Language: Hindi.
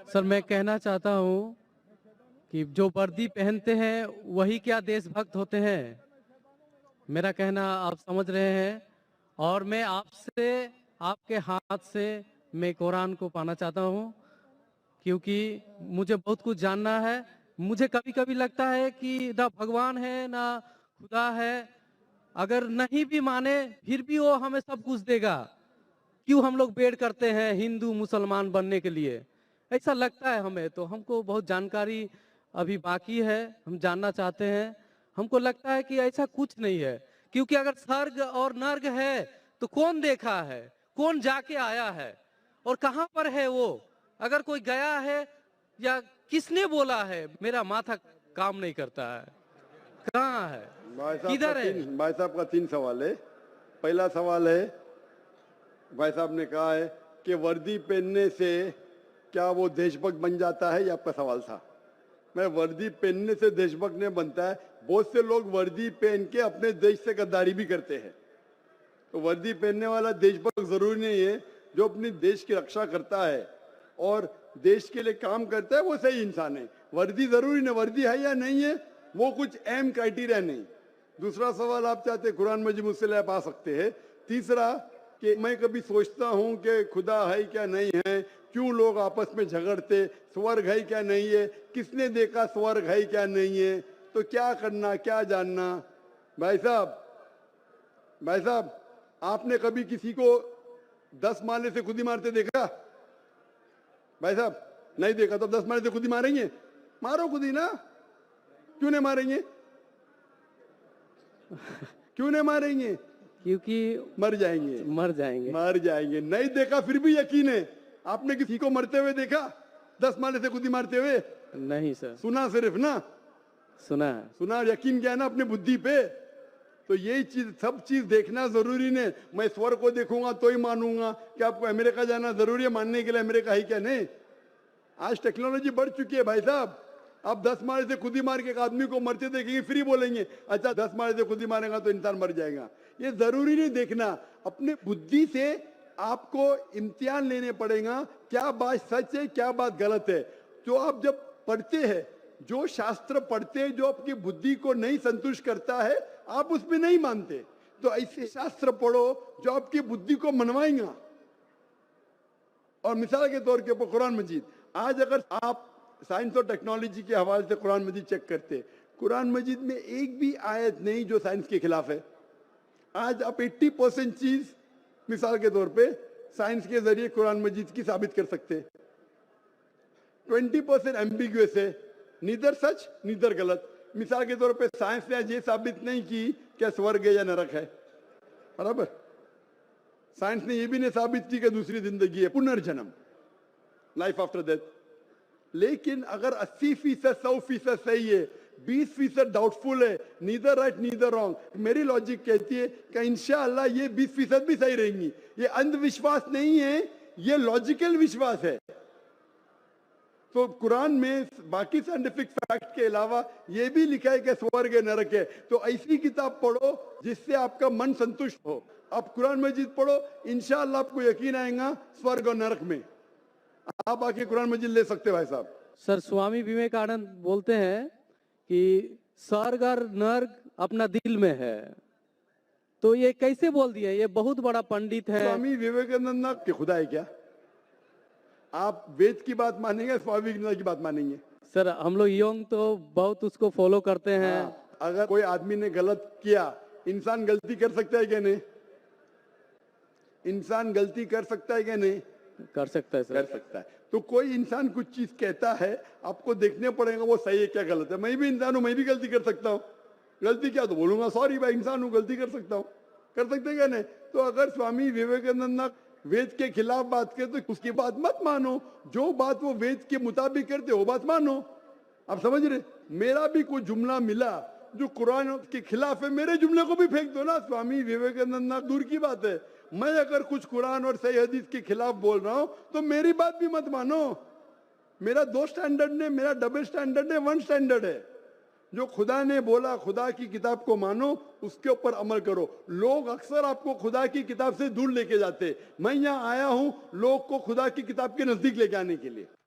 सर मैं कहना चाहता हूँ कि जो वर्दी पहनते हैं वही क्या देशभक्त होते हैं। मेरा कहना आप समझ रहे हैं। और मैं आपसे आपके हाथ से मैं कुरान को पाना चाहता हूँ, क्योंकि मुझे बहुत कुछ जानना है। मुझे कभी कभी लगता है कि ना भगवान है ना खुदा है। अगर नहीं भी माने फिर भी वो हमें सब कुछ देगा। क्यों हम लोग वेट करते हैं हिंदू मुसलमान बनने के लिए? ऐसा लगता है हमें। तो हमको बहुत जानकारी अभी बाकी है, हम जानना चाहते हैं। हमको लगता है कि ऐसा कुछ नहीं है, क्योंकि अगर स्वर्ग और नर्क है तो कौन देखा है, कौन जाके आया है और कहाँ पर है वो? अगर कोई गया है या किसने बोला है, मेरा माथा काम नहीं करता है। कहाँ है, किधर है? भाई साहब का तीन सवाल है। पहला सवाल है, भाई साहब ने कहा है कि वर्दी पहनने से क्या वो देशभक्त बन जाता है, ये आपका सवाल था। मैं वर्दी पहनने से देशभक्त नहीं बनता है। बहुत से लोग वर्दी पहन के अपने देश से गद्दारी भी करते हैं। तो वर्दी पहनने वाला देशभक्त जरूरी नहीं है। जो अपनी देश की रक्षा करता है और देश के लिए काम करता है वो सही इंसान है। वर्दी जरूरी नहीं, वर्दी है या नहीं है वो कुछ अहम क्राइटेरिया नहीं। दूसरा सवाल आप चाहते कुरान मजीद मुझसे ले पा सकते हैं। तीसरा कि मैं कभी सोचता हूं कि खुदा है क्या नहीं है, क्यों लोग आपस में झगड़ते, स्वर्ग है क्या नहीं है, किसने देखा स्वर्ग है क्या नहीं है, तो क्या करना क्या जानना। भाई साहब आपने कभी किसी को 10 माले से खुद ही मारते देखा? भाई साहब नहीं देखा तो 10 माले से खुद ही मारेंगे? मारो खुद ही ना। क्यों नहीं मारेंगे? क्यों नहीं मारेंगे? क्योंकि मर जाएंगे। मर जाएंगे। नहीं देखा फिर भी यकीन है। आपने किसी को मरते हुए देखा 10 माले से खुद ही मारते हुए? नहीं सर। सुना सिर्फ ना? सुना। यकीन क्या है ना अपने बुद्धि पे। तो यही चीज, सब चीज देखना जरूरी नहीं। मैं स्वर्ग को देखूंगा तो ही मानूंगा। क्या आपको अमेरिका जाना जरूरी है मानने के लिए अमेरिका है क्या? नहीं। आज टेक्नोलॉजी बढ़ चुकी है भाई साहब। आप 10 मारे से खुद ही मार के एक आदमी को मरते देखेंगे फिर ही बोलेंगे अच्छा 10 मारे से खुद ही मारेगा तो इंसान मर जाएगा। ये जरूरी नहीं देखना। अपने बुद्धि से आपको इम्तिहान लेने पड़ेगा, क्या बात सच है क्या बात गलत है। तो आप जब पढ़ते हैं, जो शास्त्र पढ़ते हैं जो आपकी बुद्धि को नहीं संतुष्ट करता है आप उसमें नहीं मानते, तो ऐसे शास्त्र पढ़ो जो आपकी बुद्धि को मनवाएगा। और मिसाल के तौर के ऊपर कुरान मजीद, आज अगर आप साइंस और टेक्नोलॉजी के हवाले से कुरान मजीद चेक करते, कुरान मजीद में एक भी आयत नहीं जो साइंस के खिलाफ है। आज आप 80% चीज मिसाल के तौर पे साइंस के जरिए कुरान मजीद की साबित कर सकते। 20% एम्बिग्युअस है, नीदर सच नीदर गलत। मिसाल के तौर पे साइंस ने आज ये साबित नहीं की क्या स्वर्ग है या नरक है, बराबर। साइंस ने ये भी नहीं साबित की कि दूसरी जिंदगी है, पुनर्जन्म, लाइफ आफ्टर डेथ। लेकिन अगर 80% 100% सही है, 20% डाउटफुल है, नीदर राइट नीदर रॉन्ग, मेरी लॉजिक कहती है कि इंशाअल्लाह ये 20% भी सही रहेंगी। ये अंधविश्वास नहीं है, ये लॉजिकल विश्वास है। तो कुरान में बाकी साइंटिफिक फैक्ट के अलावा ये भी लिखा है कि स्वर्ग है नरक है। तो ऐसी किताब पढ़ो जिससे आपका मन संतुष्ट हो। आप कुरान मजीद पढ़ो, इंशाअल्लाह आपको यकीन आएगा स्वर्ग और नरक में। आप आके कुरान मजीद ले सकते भाई साहब। सर स्वामी विवेकानंद बोलते हैं कि स्वर्ग और नर्क अपना दिल में है। तो ये कैसे बोल दिया? ये बहुत बड़ा पंडित है। स्वामी विवेकानंद के खुदा है क्या? आप वेद की बात मानेंगे, स्वामी विवेकानंद की बात मानेंगे? सर हम लोग यंग तो बहुत उसको फॉलो करते हैं। अगर कोई आदमी ने गलत किया, इंसान गलती कर सकता है क्या नहीं? इंसान गलती कर सकता है क्या नहीं? कर सकता है सर। कर सकता है। तो कोई इंसान कुछ चीज कहता है, आपको देखने पड़ेगा वो सही है क्या गलत है। मैं भी इंसान हूं, मैं भी गलती कर सकता हूं। गलती क्या तो बोलूंगा सॉरी भाई, इंसान हूं गलती कर सकता हूं। कर सकते क्या नहीं? तो अगर स्वामी विवेकानंद वेद के खिलाफ बात करे तो उसकी बात मत मानो। जो बात वो वेद के मुताबिक करते वो बात मानो। आप समझ रहे? मेरा भी कोई जुमला मिला जो कुरान के खिलाफ है, मेरे जुमले को भी फेंक दो ना। स्वामी विवेकानंद दूर की बात है, मैं अगर कुछ कुरान और सही हदीस के खिलाफ बोल रहा हूं तो मेरी बात भी मत मानो। मेरा 2 स्टैंडर्ड ने, मेरा डबल स्टैंडर्ड है, 1 स्टैंडर्ड है। जो खुदा ने बोला, खुदा की किताब को मानो, उसके ऊपर अमल करो। लोग अक्सर आपको खुदा की किताब से दूर लेके जाते। मैं यहाँ आया हूं लोग को खुदा की किताब के नजदीक लेके आने के लिए।